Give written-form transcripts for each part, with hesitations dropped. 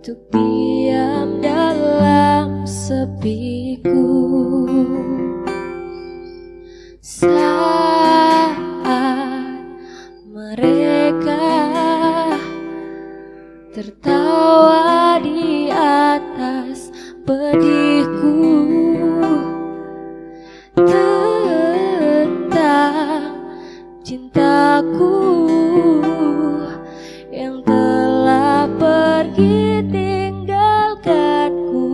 untuk diam dalam sepiku saat mereka tertawa di atas pedihku tentang cintaku yang telah pergi tinggalkanku.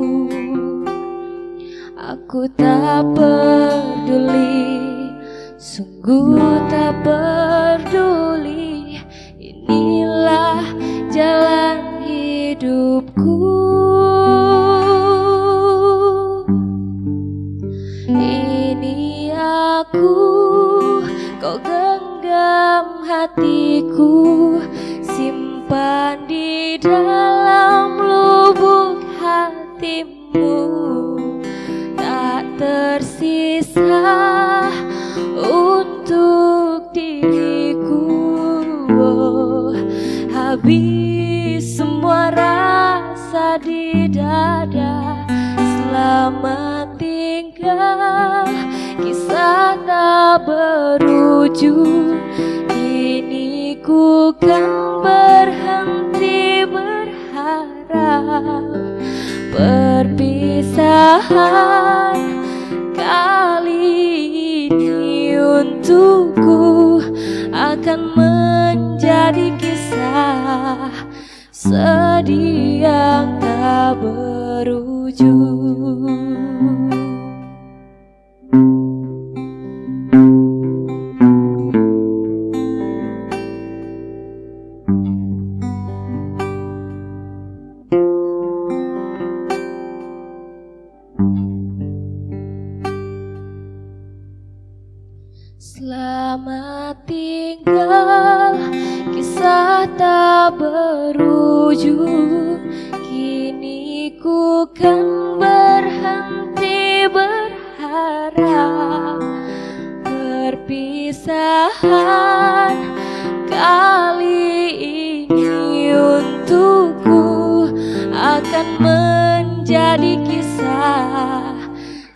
Aku tak peduli, sungguh tak peduli. Inilah jalan hidupku. Ini aku, kau genggam hatiku, simpan di dalam lubuk hatimu. Tak tersisa untuk diriku. Oh, habis semua rasa di dada. Selamat tinggal, kisah tak berujung. Kini ku kan berhenti berharap. Perpisahan kali ini untukku akan menjadi kisah sedih yang tak berujung. Selamat tinggal, kisah tak berujung. Kini ku kan berhenti berharap. Perpisahan kali ini untukku akan menjadi kisah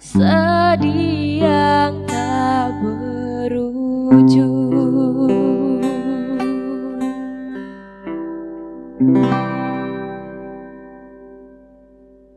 sedih yang tak berujung.